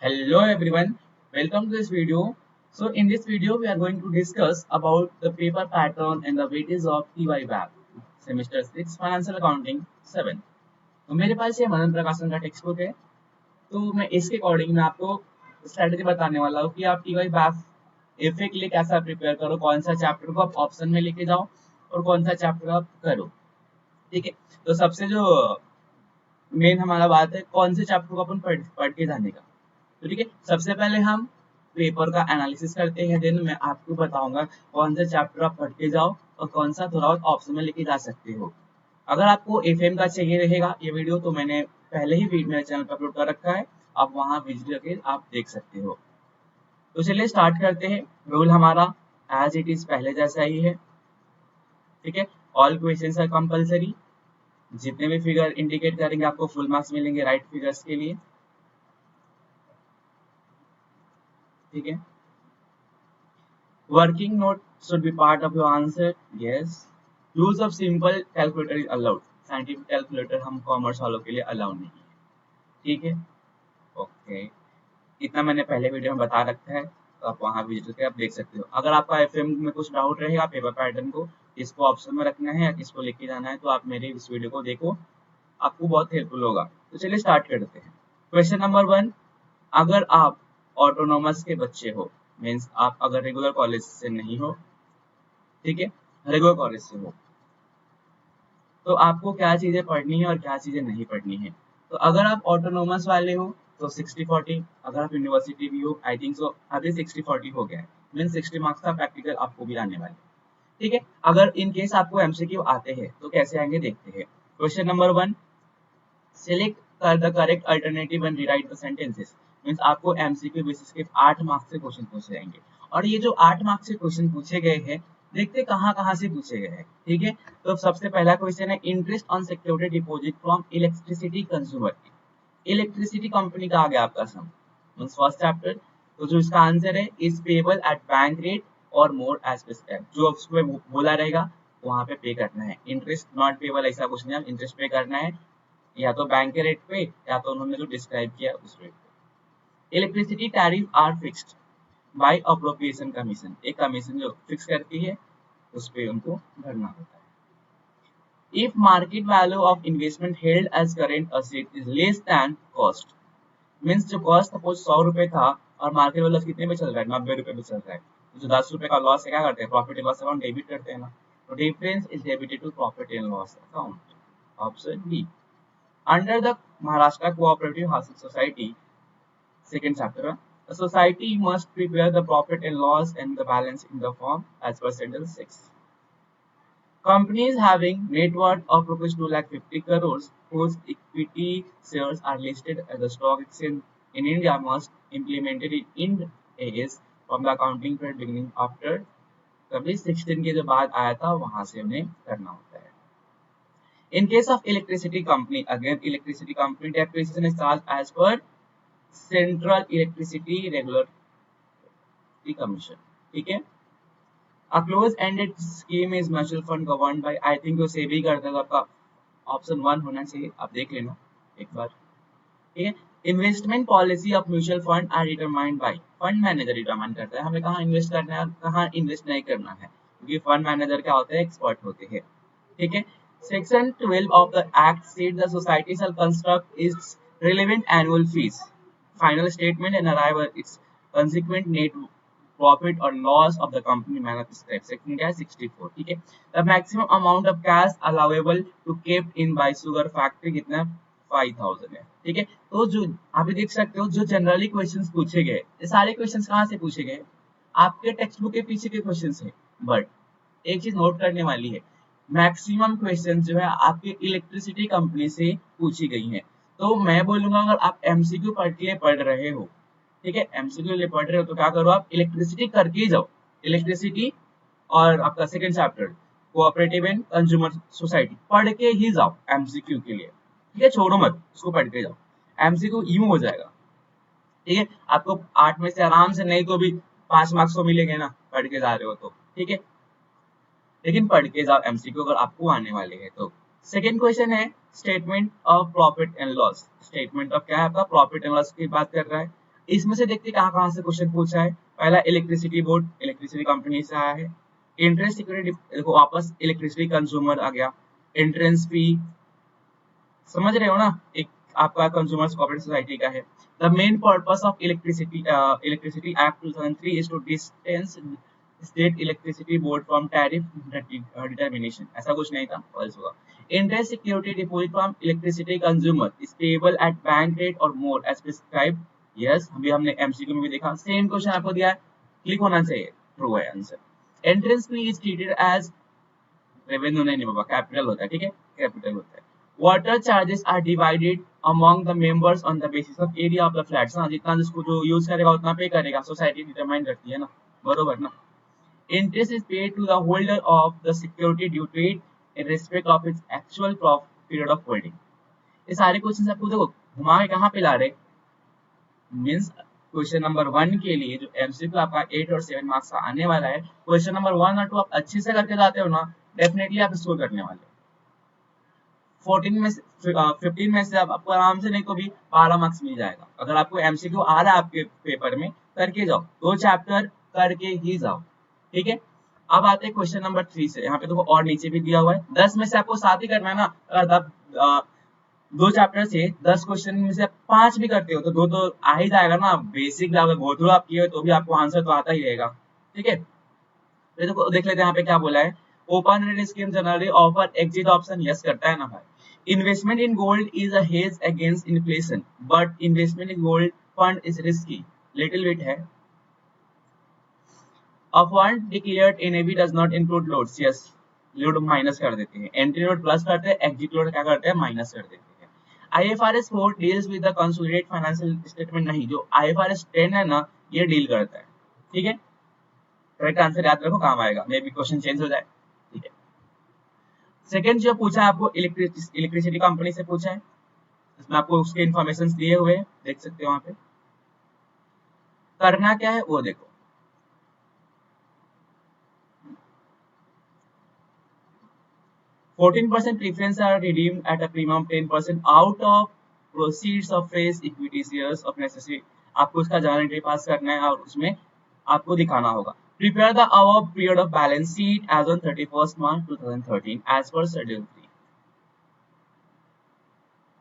Hello everyone, welcome to this video. So in this video we are going to discuss about the paper pattern and the weightage of TY-WAP Semester 6 Financial Accounting 7. तो मेरे पास ये मनन प्रकाशन का text book है, तो मैं इसके according मैं आपको स्ट्रेटेजी बताने वाला हूँ कि आप TY-WAP एफए के लिए कैसा प्रिपेयर करो, कौन सा चैप्टर को आप ऑप्शन में लेके जाओ और कौन सा चैप्टर आप करो। ठीक है, तो सबसे जो मेन हमारा बात है कौन से चैप्टर को अपन पढ़ के जाने का। तो ठीक है, सबसे पहले हम पेपर का एनालिसिस करते हैं, देन मैं आपको बताऊंगा कौन सा चैप्टर आप पढ़ के जाओ और कौन सा थोड़ा बहुत ऑप्शन में लेके जा सकते हो। अगर आपको एफएम का चाहिए रहेगा ये वीडियो तो मैंने पहले ही मेरे चैनल पर अपलोड कर रखा है, आप वहां विजिट करके आप देख सकते हो। तो चलिए स्टार्ट करते हैं। रूल हमारा एज इट इज पहले जैसा ही है। ठीक है, ऑल क्वेश्चंस आर कंपलसरी, जितने भी फिगर इंडिकेट करेंगे आपको फुल मार्क्स मिलेंगे राइट फिगर्स के लिए। ठीक है, working note should be part of your answer. Yes, use of simple calculator is allowed. Scientific calculator हम कॉमर्स वालों के लिए अलाउ नहीं है। ठीक है, ओके, इतना मैंने पहले वीडियो में बता रखा है, तो आप वहां विजिट करके आप देख सकते हो। अगर आपका एफएम में कुछ डाउट रहेगा पेपर पैटर्न को किसको ऑप्शन में रखना है या किसको लेके जाना है, तो आप मेरे इस वीडियो को देखो, आपको बहुत हेल्पफुल होगा। तो चलिए स्टार्ट करते हैं। क्वेश्चन नंबर 1, अगर आप ऑटोनोमस के बच्चे हो, मीन्स आप अगर रेगुलर कॉलेज से नहीं हो, ठीक है, रेगुलर कॉलेज से हो, तो आपको क्या चीजें पढ़नी है और क्या चीजें नहीं पढ़नी है। तो अगर आप ऑटोनोमस वाले हो तो 60-40, अगर आप यूनिवर्सिटी भी हो आई थिंक सो अभी 60-40 हो गया है, मीन 60 मार्क्स का प्रैक्टिकल आपको भी आने वाले। ठीक है, अगर इन केस आपको एमसीक्यू आते हैं तो कैसे आएंगे देखते हैं। Question number 1, select the correct alternative and rewrite the sentences. Means आपको एमसीक्यू बेसिस के 8 मार्क्स से क्वेश्चन पूछे जाएंगे, और ये जो 8 मार्क्स से क्वेश्चन पूछे गए हैं देखते कहाँ से पूछे गए हैं। ठीक है, तो सबसे पहला क्वेश्चन है interest on security deposit from electricity consumer. Electricity company का आ गया आपका सम, मींस फर्स्ट चैप्टर। तो जो इसका आंसर है is payable eight bank rate और मोर एज प्रिस्क्राइब्ड, जो उसमें बोला रहेगा वहां पे पे करना है। इंटरेस्ट नॉट पेबल ऐसा कुछ नहीं, इंटरेस्ट पे करना है या तो बैंक के रेट पे या तो उन्होंने जो डिस्क्राइब किया उस रेट पे। Electricity tariff are fixed by appropriation commission, एक कमीशन जो फिक्स करती है उस पे उनको भरना होता है। If market value of investment held as current asset is less than cost, means जो कॉस्ट सपोज 100 रुपए था और मार्केट वैल्यू कितने पे चल रहा है, 90 रुपए पे चल रहा है, तो जो 10 रुपए का लॉस है क्या करते हैं, profit and loss account debit करते हैं ना, तो difference is debited to profit and loss account. Option B. Under the Maharashtra Cooperative Housing Society, second chapter, the society must prepare the profit and loss and the balance in the form as per Schedule 6. Companies having net worth of rupees 250 crores whose equity shares are listed at the stock exchange in India must implement it in Ind AS from the accounting period beginning after कभी 16 के जो बाद आया था वहां से उन्हें करना होता है। In case of electricity company, again electricity company depreciation is charged as per Central Electricity Regulatory Commission. ठीक है, a closed-ended scheme is mutual fund governed by, I think जो सेबी करता है, आपका ऑप्शन 1 होना चाहिए, आप देख लेना एक बार। ठीक है, investment policy of mutual fund are determined by, fund manager determine करता है हमें कहाँ इन्वेस्ट करना है कहाँ इन्वेस्ट नहीं करना है, क्योंकि फंड मैनेजर क्या होते हैं, एक्सपर्ट होते हैं। ठीक है, Section 12 of the Act states the society shall construct its relevant annual fees, final statement and arrive at its consequent net profit or loss of the company manner prescribed. Section क्या है 64। ठीक है, the maximum amount of cash allowable to kept in by sugar factory कितना 5000 है। ठीक है, तो जो आप देख सकते हो जो जनरली क्वेश्चंस पूछे गए, ये सारे क्वेश्चंस कहाँ से पूछे गए, आपके टेक्स्ट बुक के पीछे के क्वेश्चंस है। बट एक चीज नोट करने वाली है, मैक्सिमम क्वेश्चन जो है आपके इलेक्ट्रिसिटी कंपनी से पूछी गई हैं। तो मैं बोलूंगा अगर आप एमसीक्यू पढ़ रहे हो, ठीक है, एमसीक्यू लिए पढ़ रहे हो तो क्या करो, आप इलेक्ट्रिसिटी करके ही जाओ, इलेक्ट्रिसिटी और आपका second chapter cooperative and consumer society पढ़ के ही जाओ एमसीक्यू के लिए। ठीक है, छोड़ो मत, उसको पढ़ के जाओ, एमसीक्यू यूं हो जाएगा। ठीक है, आपको 8 में से आराम से नहीं तो भी 5 मार्क्स तो मिलेंगे ना, पढ़ के जा रहे हो तो। ठीक है, लेकिन पढ़ के जाओ एमसीक्यू अगर आपको आने वाले हैं तो। सेकेंड क्वेश्चन है statement of profit and loss. Statement of क्या है आपका, प्रॉफिट एंड लॉस की बात कर रहा है। इसमें से देखते कहाँ कहाँ से क्वेश्चन पूछा है। पहला इलेक्ट्रिसिटी बोर्ड, इलेक्ट्रिसिटी कंपनी से आया है। इंटरेस्ट सिक्योरिटी, देखो वापस इलेक्ट्रिसिटी कंज्यूमर आ गया। एंट्रेंस फी, समझ रहे हो ना, एक आपका कंज्यूमर्स कोऑपरेटिव सोसाइटी का है। The main purpose of electricity act 2003 is to distance state electricity board from tariff determination, ऐसा कुछ नहीं था, फॉल्स हुआ। Interest security deposit from electricity consumer stable at bank rate और मोर एज प्रिस्क्राइब। यस, अभी हमने एमसीक्यू में भी देखा, सेम क्वेश्चन आपको दिया है, क्लिक होना चाहिए, ट्रू है answer. Entrance fee is treated as revenue, नहीं बाबा, कैपिटल होता है, ठीक है, कैपिटल होता है। Water charges are divided among the members on the basis of area of the flats, ना जितना जिसको जो यूज करेगा उतना पे करेगा, सोसाइटी डिटरमाइन करती है ना, बरोबर ना। Interest is paid to the holder of the security due to it in respect of its actual period of holding. ये सारे क्वेश्चन आपको देखो घुमा के कहाँ पे ला रहे, मीन्स क्वेश्चन नंबर 1 के लिए जो एमसीक्यू आपका 8 और 7 मार्क्स का आने वाला है, क्वेश्चन नंबर 1 और 2 आप अच्छे से करके जाते हो ना, डेफिनेटली आप स्कोर करने वाले हो। 14 में से 15 में से आपको आराम से नहीं तो भी 12 मार्क्स मिल जाएगा। अगर आपको एमसीक्यू आ रहा है आपके पेपर में, करके जाओ, 2 चैप्टर करके ही जाओ, ठीक है। अब आते हैं क्वेश्चन नंबर 3 से, यहाँ पे देखो और नीचे भी दिया हुआ है, 10 में से आपको 7 ही करना है ना। अगर आप 2 चैप्टर से 10 क्वेश्चन में से 5 भी करते हो तो 2 तो आ ही जाएगा ना। बेसिक अगर गो थ्रू आप किए हो तो भी आपको आंसर तो आता ही रहेगा, ठीक है। तो देखो देख लेते हैं यहाँ पे क्या बोला है। Open ended scheme generally offer exit option, yes करता है ना भाई। Investment in gold is a hedge against inflation but investment in gold fund is risky, little bit है। A fund declared NAV does not include loads, yes, load माइनस कर देते हैं। Entry load plus करते हैं, एग्जिट लोड क्या करते हैं, माइनस कर देते हैं। IFRS 4 deals with the consolidated financial statement, नहीं, जो IFRS 10 है ना, ये डील करता है, ठीक है। करेक्ट आंसर याद रखो, काम आएगा, मे बी क्वेश्चन चेंज हो जाए, ठीक है। सेकंड जो पूछा है आपको इलेक्ट्रिसिटी कंपनी से पूछा है, इसमें आपको उसके इन्फॉर्मेशन दिए हुए हैं, देख सकते हो वहां पे। करना क्या है वो देखो, 14% preference are redeemed at a premium 10% out of proceeds of fresh equity shares of necessary। आपको उसका जर्नल एंट्री पास करना है और उसमें आपको दिखाना होगा। Prepare the above period of balance sheet as on 31st March 2013 as per schedule 3,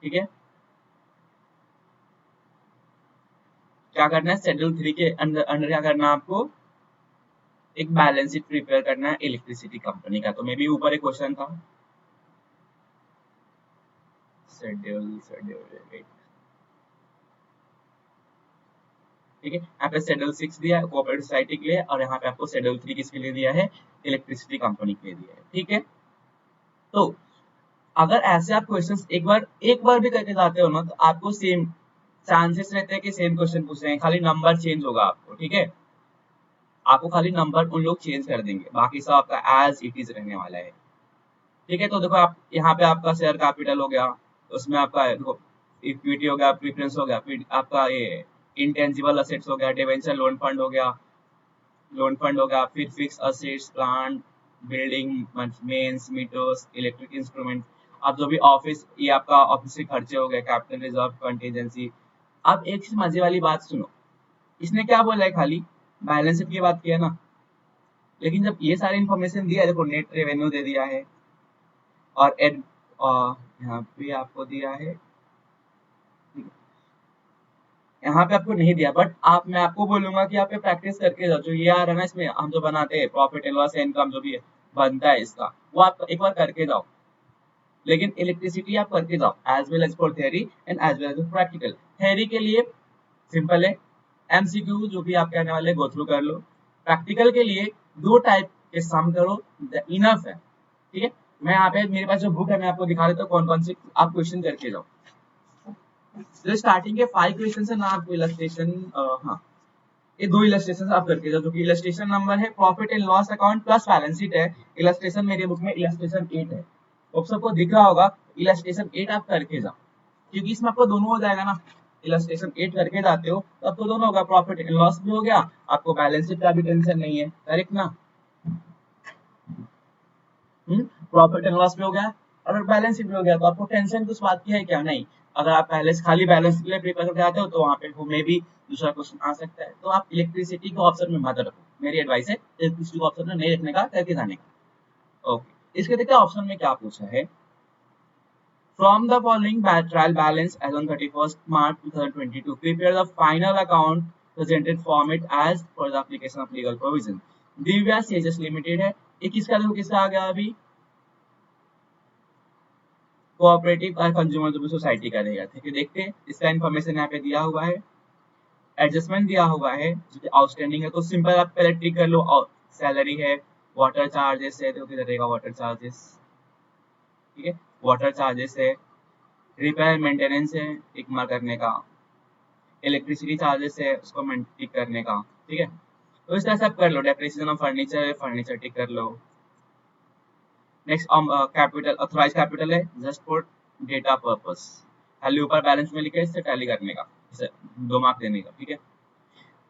ठीक है। क्या करना है, शेड्यूल 3 के अंडर क्या करना है आपको, एक बैलेंस शीट प्रिपेयर करना है इलेक्ट्रिसिटी कंपनी का। तो मे बी ऊपर एक क्वेश्चन था, शेड्यूल ठीक है। यहाँ पे शेड्यूल 6 दिया है कोऑपरेटिव सोसाइटी के लिए, और यहाँ पे आपको शेड्यूल 3 किसके लिए दिया है, इलेक्ट्रिसिटी कंपनी के लिए दिया है, ठीक है। तो अगर ऐसे आप क्वेश्चंस एक बार भी करके जाते हो ना, तो आपको सेम चांसेस रहते हैं कि सेम क्वेश्चन पूछ रहे हैं, खाली नंबर चेंज होगा आपको, ठीक है। आपको खाली नंबर उन लोग चेंज कर देंगे, बाकी सब आपका एज इट इज रहने वाला है, ठीक है। तो देखो आप यहाँ पे आपका शेयर कैपिटल हो गया, उसमें आपका देखो इक्विटी हो गया, प्रेफरेंस हो गया, फिर आपका ये इंटेंजिबल असेट्स हो गया, डिवेंचर लोन फंड हो गया, फिर fix assets, plant, building, mains, meters, electric instrument, अब जो भी ऑफिस, ये आपका ऑफिस के खर्चे हो गए, कैपिटल रिजर्व, कंटीजेंसी। अब एक मजे वाली बात सुनो, इसने क्या बोला है, खाली बैलेंस शीट की बात की है ना, लेकिन जब ये सारी इन्फॉर्मेशन दिया है, देखो नेट रेवेन्यू दे दिया है, और यहाँ पे आपको दिया है, यहाँ पे आपको नहीं दिया, बट मैं आपको बोलूंगा कि आप ये प्रैक्टिस करके जाओ। जो ये आ रहा है ना, इसमें हम जो बनाते हैं प्रॉफिट एंड लॉस इनकम जो भी है बनता है इसका, वो आप एक बार करके जाओ। लेकिन इलेक्ट्रिसिटी आप करके जाओ, as well as for theory and as well as practical. Theory के लिए सिंपल है, एमसीक्यू जो भी आपके आने वाले गो थ्रू कर लो। प्रैक्टिकल के लिए 2 टाइप के सम करो, इनफ है, ठीक है। मैं यहाँ पे मेरे पास जो बुक है मैं आपको दिखा देता हूँ कौन कौन से आप क्वेश्चन करके जाओ। तो स्टार्टिंग के 5 क्वेश्चन है ना, आपको इलस्ट्रेशन, हाँ, ये 2 इलस्ट्रेशन आप करके जाओ, जो कि इलस्ट्रेशन नंबर है profit and loss account plus balance sheet है। इलस्ट्रेशन मेरी बुक में इलस्ट्रेशन 8 है, आप सबको दिख रहा होगा, इलस्ट्रेशन 8 आप करके जाओ, क्योंकि इसमें आपको दोनों हो जाएगा ना। इलस्ट्रेशन 8 करके जाते हो तो आपको दोनों होगा, प्रॉफिट एंड लॉस भी हो गया, आपको बैलेंस शीट का भी टेंशन नहीं है, करेक्ट ना। प्रॉफिट एंड लॉस भी हो गया और बैलेंस शीट भी हो गया, तो आपको टेंशन कुछ बात की है क्या, नहीं। अगर आप पहले से खाली बैलेंस के लिए प्रिपेयर करके आते हो तो वहाँ पे वो मे भी दूसरा क्वेश्चन आ सकता है। तो आप इलेक्ट्रिसिटी को ऑप्शन में मत रखो, मेरी एडवाइस है इलेक्ट्रिसिटी को ऑप्शन में नहीं रखने का, करके जाने का। ओके, इसके देखते हैं ऑप्शन में क्या पूछा है। From the following trial balance as on 31st March 2022, prepare the final account presented format as per the application of legal provision. Divya sages limited है, ये किसका देखो किसका आ गया अभी, कोऑपरेटिव और कंज्यूमर सोसाइटी का रहेगा। ठीक है, देखते हैं इसका इन्फॉर्मेशन यहाँ पे दिया हुआ है, एडजस्टमेंट दिया हुआ है जो कि आउटस्टैंडिंग है। तो सिंपल आप पहले टिक कर लो, सैलरी है, वाटर चार्जेस है तो किधर रहेगा वाटर चार्जेस, ठीक है, वाटर चार्जेस है, रिपेयर मेंटेनेंस है टिक मार करने का, इलेक्ट्रिसिटी चार्जेस है उसको टिक करने का। ठीक है, तो इस तरह से आप कर लो। डेप्रिसिएशन ऑफ फर्नीचर है, फर्नीचर टिक कर लो। नेक्स्ट कैपिटल, ऑथराइज कैपिटल है जस्ट फॉर डेटा पर्पस, खाली ऊपर बैलेंस में लिखा है, इससे टैली करने का, इसे 2 मार्क देने का। ठीक है,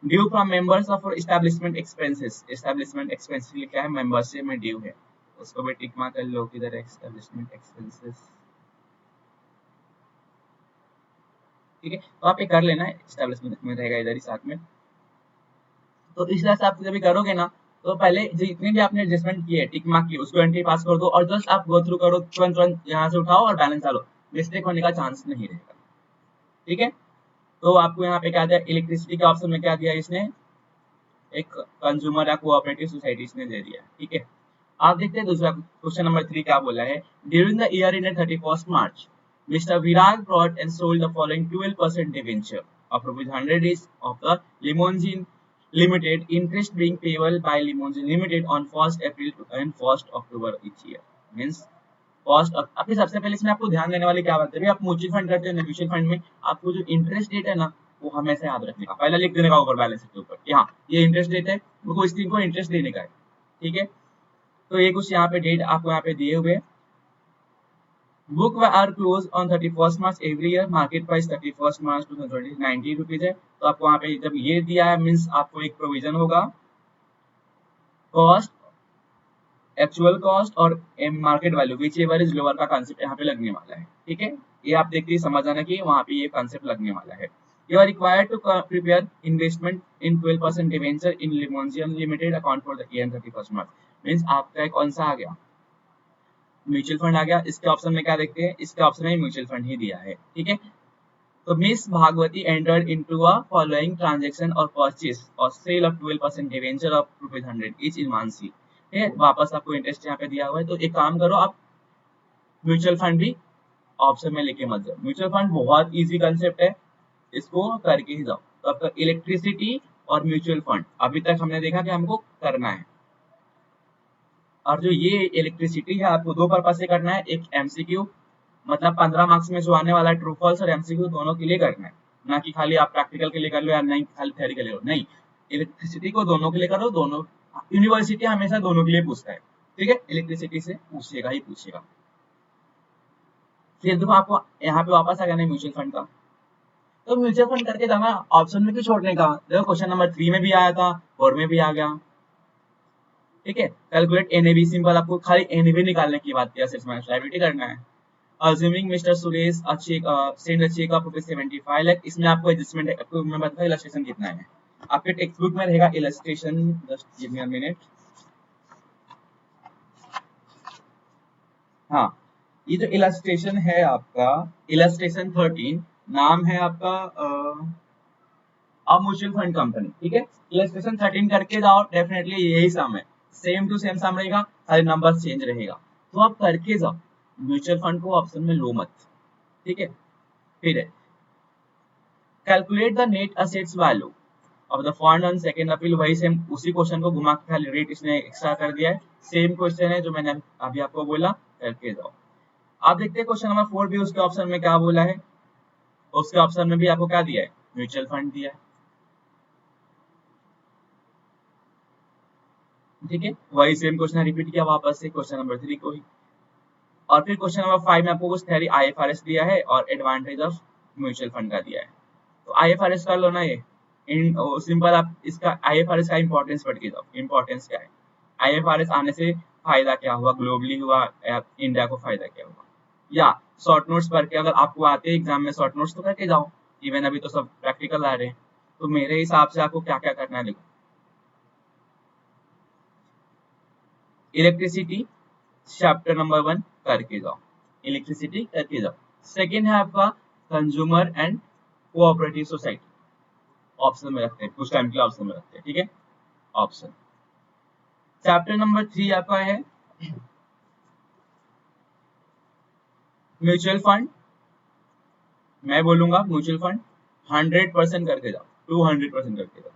due from members of establishment expenses, establishment expenses लिखा है, मेंबरशिप में ड्यू है, उसको भी टिक मार कर लो, किधर है एस्टैब्लिशमेंट एक्सपेंसेस। ठीक है, तो आप ये कर लेना, एस्टैब्लिशमेंट में रहेगा इधर ही साथ में। तो इस तरह से आप जब भी करोगे ना, तो पहले जितने भी आपने एडजस्टमेंट किए टिक मार्क किए उसको एंट्री पास कर दो, और जस्ट आप गो थ्रू करो, तुरंत तुरंत यहाँ से उठाओ और बैलेंस डालो, मिस्टेक होने का चांस नहीं रहेगा। ठीक है, तो आपको यहाँ पे क्या दिया, इलेक्ट्रिसिटी के ऑप्शन में क्या दिया इसने, एक कंज्यूमर या कोऑपरेटिव सोसाइटी इसने दे दिया। ठीक है, आप देखते हैं दूसरा क्वेश्चन नंबर 3 क्या बोला है। During the year in 31st March, Mr. Virag bought and sold the following 12% debenture of ₹100 each of the Limousin Limited, interest being payable by Limousin Limited on 1st April and 1st October each year. Means first, अभी सबसे पहले इसमें आपको ध्यान देने वाली क्या बात है, आप म्यूचुअल फंड करते हैं, म्यूचुअल फंड में आपको जो इंटरेस्ट रेट है ना वो हमेशा याद रखने का, पहले लिख देने का ऊपर बैलेंस के ऊपर, यहाँ ये इंटरेस्ट रेट है, मुझको इस दिन को इंटरेस्ट देने का है। ठीक है, तो ये कुछ यहाँ पे डेट आपको यहाँ पे दिए हुए। Book are close on 31st March every year, market price 31st March 2020 90 rupees है। तो आपको वहाँ पे जब ये दिया है मीन्स आपको एक प्रोविजन होगा, कॉस्ट, एक्चुअल कॉस्ट और market value which ever is lower का कंसेप्ट यहाँ पे लगने वाला है। ठीक है, ये आप देखते ही समझ आना कि वहाँ पे ये कंसेप्ट लगने वाला है। You are required to prepare investment in 12% debenture in लिमोंजियम limited account for the year 31st March। Means आपका एक कौन सा आ गया, म्यूचुअल फंड आ गया। इसके ऑप्शन में क्या देखते हैं, इसके ऑप्शन में म्यूचुअल फंड ही दिया है। ठीक है, तो miss Bhagwati entered into a following transaction और परचेज और sale of 12% debenture of ₹100 each in Mansi. ठीक है, वापस आपको इंटरेस्ट यहाँ पे दिया हुआ है। तो एक काम करो, आप म्यूचुअल फंड भी ऑप्शन में लेके मत जाओ, म्यूचुअल फंड बहुत इजी कंसेप्ट है, इसको करके ही जाओ। तो आपका इलेक्ट्रिसिटी और म्यूचुअल फंड अभी तक हमने देखा कि हमको करना है, और जो ये इलेक्ट्रिसिटी है आपको 2 पर्पज से करना है। एक एमसीक्यू, मतलब 15 मार्क्स में जो आने वाला है, ट्रू फॉल्स और एमसीक्यू दोनों के लिए करना है, ना कि खाली आप प्रैक्टिकल के लिए कर लो या नहीं खाली थ्योरी के लिए लो, नहीं, इलेक्ट्रिसिटी को दोनों के लिए करो। दोनों यूनिवर्सिटी हमेशा दोनों के लिए पूछता है। ठीक है, इलेक्ट्रिसिटी से पूछेगा ही पूछेगा। फिर देखो आपको यहाँ पे वापस आ गया ना म्यूचुअल फंड का, तो म्यूचुअल फंड करके जाना, ऑप्शन में क्यों छोड़ने का। देखो क्वेश्चन नंबर 3 में भी आया था, 4 में भी आ गया। ठीक है, कैलकुलेट एनएबी, सिंपल आपको खाली एनएबी निकालने की बात किया, सिर्फ लायबिलिटी करना है। Assuming Mr. Suresh send a check of ₹75 lakh, इसमें आपको एडजस्टमेंट है, आपको मैं बताऊं इलस्ट्रेशन कितना है, आपके टेक्स्ट बुक में रहेगा illustration, just give me a minute. हाँ, ये जो इलस्ट्रेशन है आपका, इलस्ट्रेशन 13, नाम है आपका म्यूचुअल फंड कंपनी। ठीक है, इलस्ट्रेशन 13 करके जाओ, डेफिनेटली यही सम है, सेम टू सेम सम रहेगा, खाली नंबर चेंज रहेगा। तो आप करके जाओ, म्यूचुअल फंड को ऑप्शन में लो मत। ठीक है, फिर है calculate the net assets value of the fund on second appeal, वही सेम उसी क्वेश्चन को घुमा के खाली रेट इसने एक्स्ट्रा कर दिया है, सेम क्वेश्चन है जो मैंने अभी आपको बोला, करके जाओ। आप देखते हैं क्वेश्चन नंबर 4 भी उसके ऑप्शन में क्या बोला है, उसके ऑप्शन में भी आपको क्या दिया है, म्यूचुअल फंड दिया है। ठीक है, वही सेम क्वेश्चन रिपीट किया वापस से क्वेश्चन नंबर 3 को ही। और फिर क्वेश्चन नंबर 5 में आपको कुछ थ्योरी आईएफआरएस दिया है और एडवांटेज ऑफ म्यूचुअल फंड का दिया है। तो आईएफआरएस कर लो ना, ये सिंपल आप इसका आईएफआरएस का इंपॉर्टेंस पढ़ के जाओ। इंपॉर्टेंस क्या है, आईएफआरएस आने से फायदा क्या हुआ, ग्लोबली हुआ या इंडिया को फायदा क्या हुआ। या शॉर्ट नोट्स पढ़ के, अगर आपको आते हैं एग्जाम में शॉर्ट नोट्स तो करके जाओ। इवन अभी तो सब प्रैक्टिकल आ रहे हैं, तो मेरे हिसाब से आपको क्या क्या करना है देखो। इलेक्ट्रिसिटी चैप्टर नंबर 1 करके जाओ, इलेक्ट्रिसिटी करके जाओ। सेकेंड है आपका consumer and cooperative society, option में रखते हैं, कुछ टाइम के लिए ऑप्शन में रखते हैं, ठीक है। ऑप्शन चैप्टर नंबर 3 आपका है म्यूचुअल फंड। मैं बोलूंगा म्यूचुअल फंड 100% करके जाओ, 200% करके जाओ।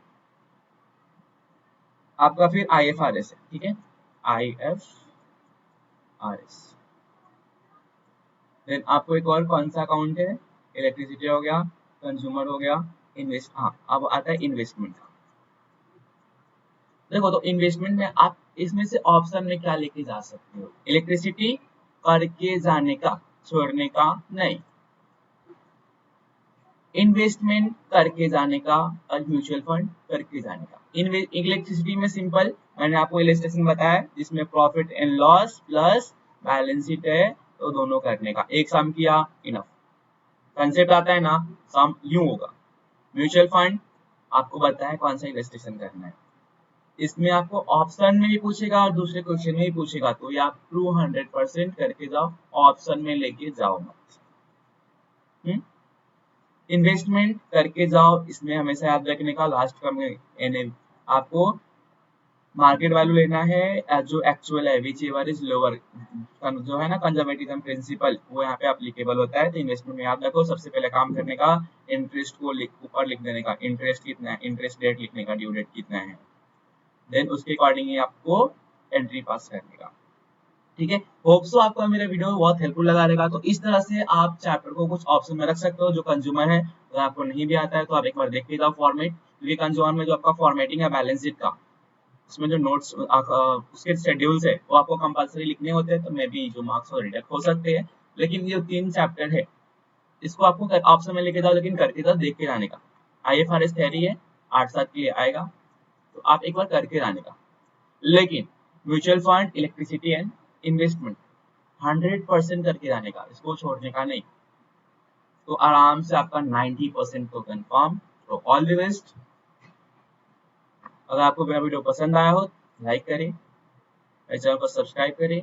आपका फिर IFRS है, ठीक है, IFRS। देन आपको एक और कौन सा अकाउंट है, इलेक्ट्रिसिटी हो गया, कंज्यूमर हो गया, इन्वेस्ट, हाँ अब आता है इन्वेस्टमेंट का। देखो तो इन्वेस्टमेंट में आप इसमें से ऑप्शन में क्या लेके जा सकते हो, इलेक्ट्रिसिटी करके जाने का, छोड़ने का नहीं, इन्वेस्टमेंट करके जाने का और म्यूचुअल फंड करके जाने का। इलेक्ट्रिसिटी में सिंपल, मैंने आपको इलस्ट्रेशन बताया जिसमें profit and loss plus balance sheet है, तो दोनों करने का, एक सम किया इनफ। कंसेप्ट आता है ना, सम यूं होगा। म्यूचुअल फंड आपको बताया कौन सा इलस्ट्रेशन करना है, इसमें आपको ऑप्शन में भी पूछेगा और दूसरे क्वेश्चन में भी पूछेगा, तो ये आप 200% करके जाओ, ऑप्शन में लेके जाओ मत। इन्वेस्टमेंट करके जाओ, इसमें हमेशा याद रखने का लास्ट का में NAV, आपको मार्केट वैल्यू लेना है जो एक्चुअल है, विच एवर इज लोअर, जो है ना कंजर्वेटिज्म प्रिंसिपल, वो यहाँ पे एप्लीकेबल होता है। तो इन्वेस्टमेंट में याद रखो, सबसे पहले काम करने का इंटरेस्ट को ऊपर लिख देने का, इंटरेस्ट कितना है, इंटरेस्ट डेट लिखने का, ड्यू डेट कितना है, देन उसके अकॉर्डिंग ही आपको एंट्री पास करने का, ठीक है। होप सो आपको मेरा वीडियो बहुत हेल्पफुल लगा रहेगा। तो इस तरह से आप चैप्टर को कुछ ऑप्शन में रख सकते हो जो कंज्यूमर है, अगर आपको नहीं भी आता है तो आप एक बार देख के जाओ फॉर्मेट, क्योंकि कंज्यूमर में जो आपका फॉर्मेटिंग है बैलेंस शीट का, उसमें जो नोट्स उसके शेड्यूल्स है वो आपको कंपलसरी लिखने होते हैं, तो मे बी जो मार्क्स हो रिडक्ट हो सकते हैं। लेकिन ये 3 चैप्टर है, इसको आपको ऑप्शन में लेके जाओ, लेकिन करके जाओ, देख के जाने का। IFRS थ्योरी है 8-7 के लिए आएगा, तो आप एक बार करके जाने का। लेकिन mutual fund, electricity and investment 100% करके जाने का, इसको छोड़ने का नहीं। तो आराम से आपका 90% तो कंफर्म। तो ऑल द बेस्ट। अगर आपको मेरा वीडियो पसंद आया हो लाइक करें, मेरे चैनल को सब्सक्राइब करें।